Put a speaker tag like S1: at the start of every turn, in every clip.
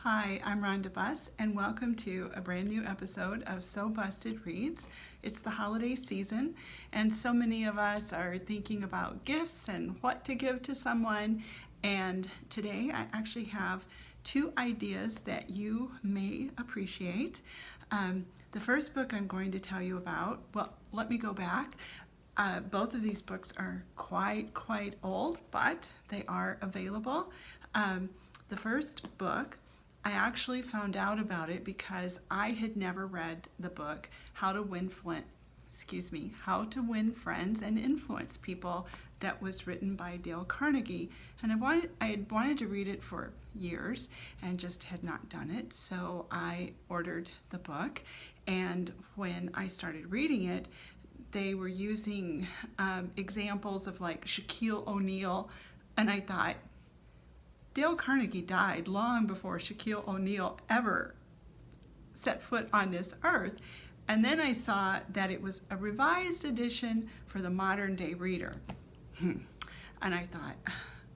S1: Hi, I'm Rhonda Buss, and welcome to a brand new episode of So Busted Reads. It's the holiday season, and so many of us are thinking about gifts and what to give to someone. And today I actually have two ideas that you may appreciate. The first book I'm going to tell you about, well, let me go back. Both of these books are quite old, but they are available. The first book, I actually found out about it because I had never read the book How to Win Friends and Influence People that was written by Dale Carnegie, and I had wanted to read it for years and just had not done it. So I ordered the book, and when I started reading it, they were using examples of like Shaquille O'Neal, and I thought, Dale Carnegie died long before Shaquille O'Neal ever set foot on this earth. And then I saw that it was a revised edition for the modern day reader. And I thought,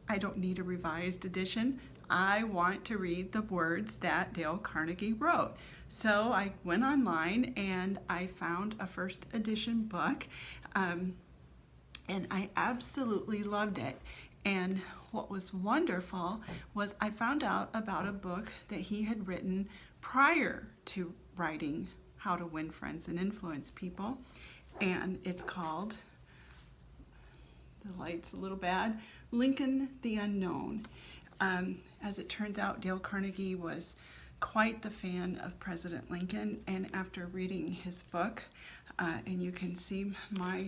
S1: I don't need a revised edition. I want to read the words that Dale Carnegie wrote. So I went online and I found a first edition book, and I absolutely loved it. And what was wonderful was I found out about a book that he had written prior to writing How to Win Friends and Influence People, and it's called, the light's a little bad, Lincoln the Unknown. As it turns out, Dale Carnegie was quite the fan of President Lincoln, and after reading his book, and you can see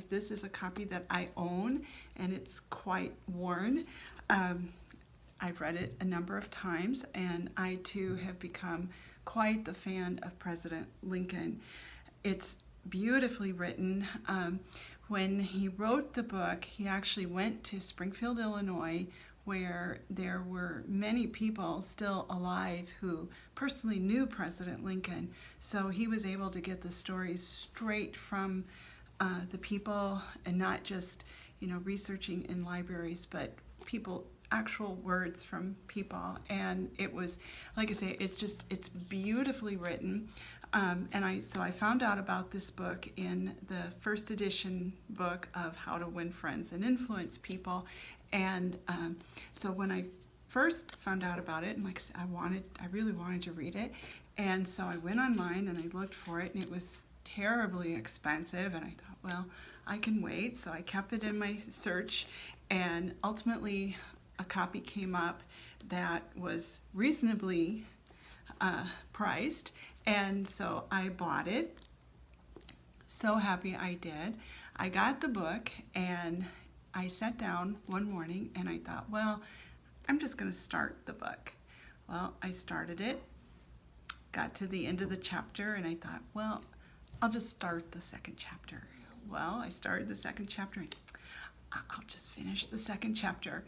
S1: this is a copy that I own, and it's quite worn. I've read it a number of times, and I too have become quite the fan of President Lincoln. It's beautifully written. When he wrote the book, he actually went to Springfield, Illinois, where there were many people still alive who personally knew President Lincoln. So he was able to get the stories straight from the people, and not just, researching in libraries, but actual words from people. And it was, like I say, it's beautifully written. So I found out about this book in the first edition book of How to Win Friends and Influence People. And so when I first found out about it, and like I said, I really wanted to read it. And so I went online and I looked for it, and it was terribly expensive. And I thought, well, I can wait. So I kept it in my search, and ultimately a copy came up that was reasonably priced. And so I bought it. So happy I did. I got the book, and I sat down one morning and I thought, well, I'm just going to start the book. Well, I started it, got to the end of the chapter, and I thought, well, I'll just start the second chapter. Well, I started the second chapter. I'll just finish the second chapter.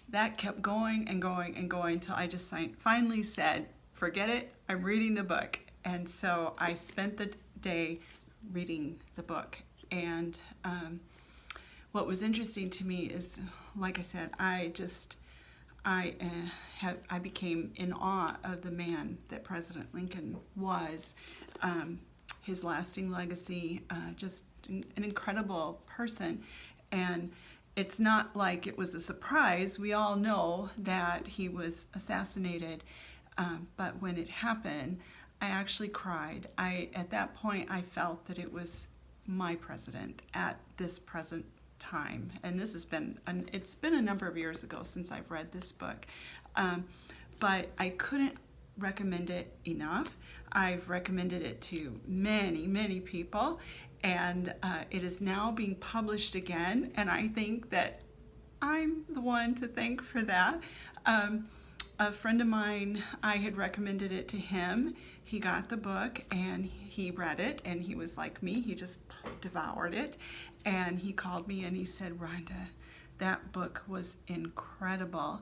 S1: That kept going and going and going until I just finally said, forget it, I'm reading the book. And so I spent the day reading the book. And what was interesting to me is, like I said, I became in awe of the man that President Lincoln was, his lasting legacy, just an incredible person. And it's not like it was a surprise. We all know that he was assassinated, but when it happened, I actually cried. At that point, I felt that it was my president at this present time. And this has it's been a number of years ago since I've read this book, but I couldn't recommend it enough. I've recommended it to many people, and it is now being published again, and I think that I'm the one to thank for that. A friend of mine, I had recommended it to him. He got the book and he read it, and he was like me, he just devoured it. And he called me and he said, Rhonda, that book was incredible.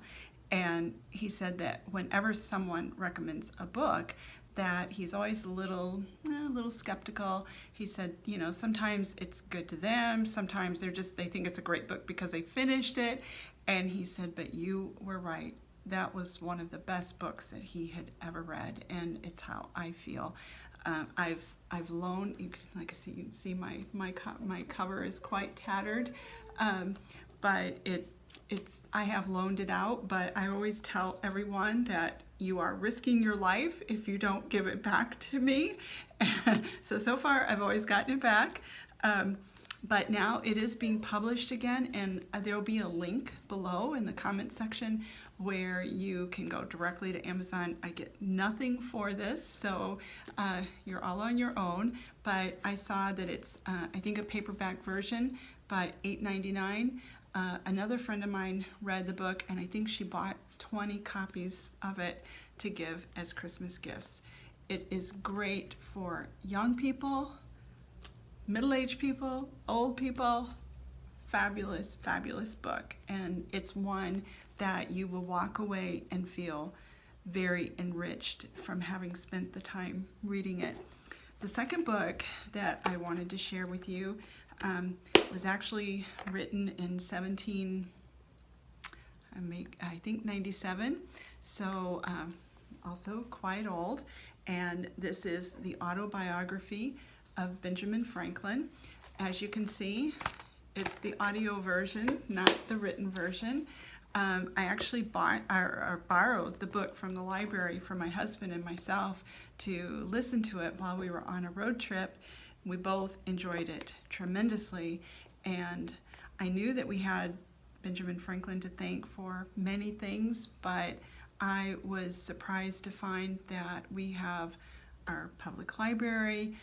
S1: And he said that whenever someone recommends a book, that he's always a little skeptical. He said, sometimes it's good to them, sometimes they think it's a great book because they finished it. And he said, but you were right. that was one of the best books that he had ever read, and it's how I feel. I've loaned, like I said, you can see my cover is quite tattered, but I have loaned it out, but I always tell everyone that you are risking your life if you don't give it back to me. So far I've always gotten it back. But now it is being published again, and there'll be a link below in the comment section where you can go directly to Amazon. I get nothing for this, so you're all on your own. But I saw that it's, I think, a paperback version, but $8.99. Another friend of mine read the book, and I think she bought 20 copies of it to give as Christmas gifts. It is great for young people, middle-aged people, old people. Fabulous, fabulous book. And it's one that you will walk away and feel very enriched from having spent the time reading it. The second book that I wanted to share with you was actually written in 97, so also quite old. And this is the autobiography of Benjamin Franklin. As you can see, it's the audio version, not the written version. I actually bought or borrowed the book from the library for my husband and myself to listen to it while we were on a road trip. We both enjoyed it tremendously, and I knew that we had Benjamin Franklin to thank for many things, but I was surprised to find that we have our public library,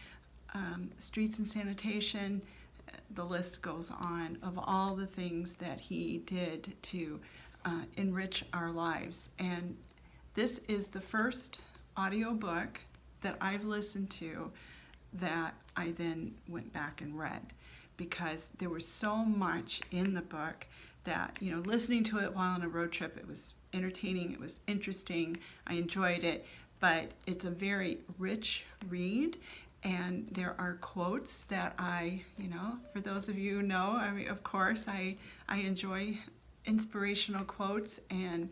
S1: streets and sanitation, the list goes on of all the things that he did to enrich our lives. And this is the first audiobook that I've listened to that I then went back and read, because there was so much in the book that, you know, listening to it while on a road trip, it was entertaining, it was interesting, I enjoyed it, but it's a very rich read. And there are quotes that for those of you who know, I mean, of course, I enjoy inspirational quotes, and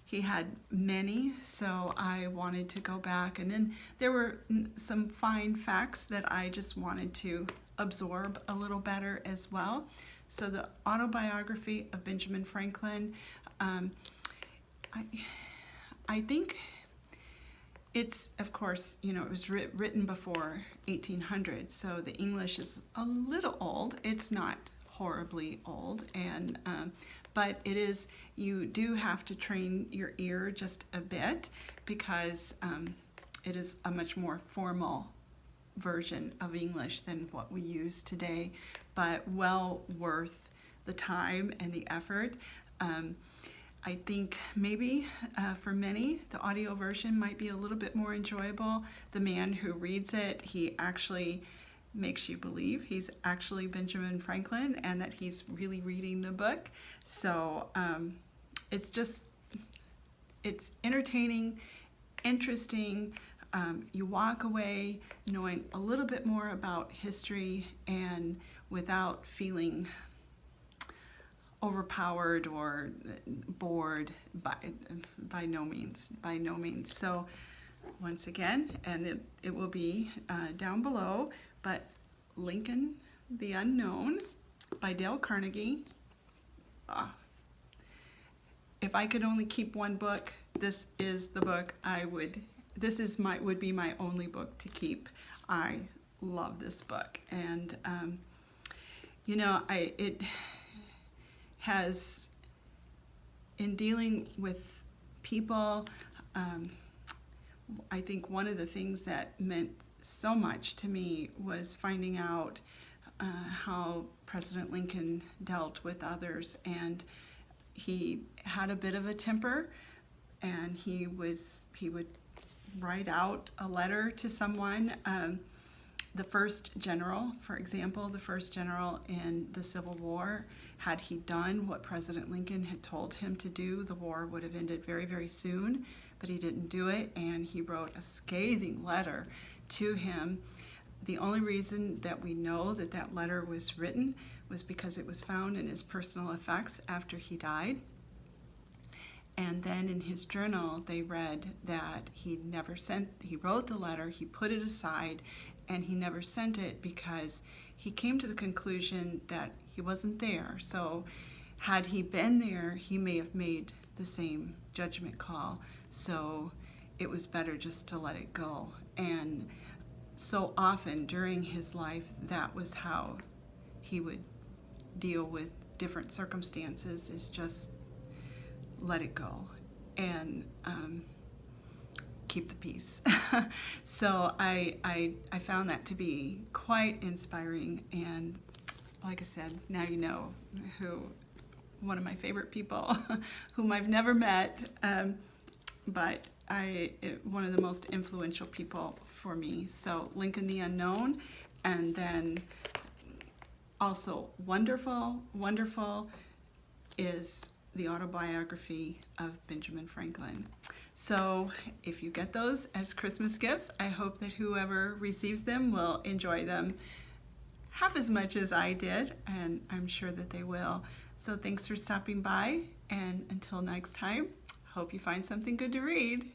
S1: he had many, so I wanted to go back. And then there were some fine facts that I just wanted to absorb a little better as well. So the autobiography of Benjamin Franklin, I think it's, of course, it was written before 1800, so the English is a little old. It's not horribly old, and but it is, you do have to train your ear just a bit, because it is a much more formal version of English than what we use today, but well worth the time and the effort. I think maybe for many, the audio version might be a little bit more enjoyable. The man who reads it, he actually makes you believe he's actually Benjamin Franklin and that he's really reading the book. So it's entertaining, interesting. You walk away knowing a little bit more about history and without feeling overpowered or bored, by no means. So once again, and it will be down below, but Lincoln the Unknown by Dale Carnegie. If I could only keep one book, this is the book would be my only book to keep. I love this book, and it has, in dealing with people, I think one of the things that meant so much to me was finding out how President Lincoln dealt with others. And he had a bit of a temper, and he would write out a letter to someone. The first general, for example, the first general in the Civil War, had he done what President Lincoln had told him to do, the war would have ended very, very soon, but he didn't do it, and he wrote a scathing letter to him. The only reason that we know that that letter was written was because it was found in his personal effects after he died. And then in his journal, they read that he wrote the letter, he put it aside, and he never sent it because he came to the conclusion that he wasn't there. So had he been there, he may have made the same judgment call. So it was better just to let it go. And so often during his life, that was how he would deal with different circumstances, is just let it go and keep the peace. So I found that to be quite inspiring, and like I said, now you know who one of my favorite people, whom I've never met, but one of the most influential people for me. So Lincoln the Unknown, and then also wonderful is the autobiography of Benjamin Franklin. So if you get those as Christmas gifts, I hope that whoever receives them will enjoy them half as much as I did, and I'm sure that they will. So thanks for stopping by, and until next time, hope you find something good to read.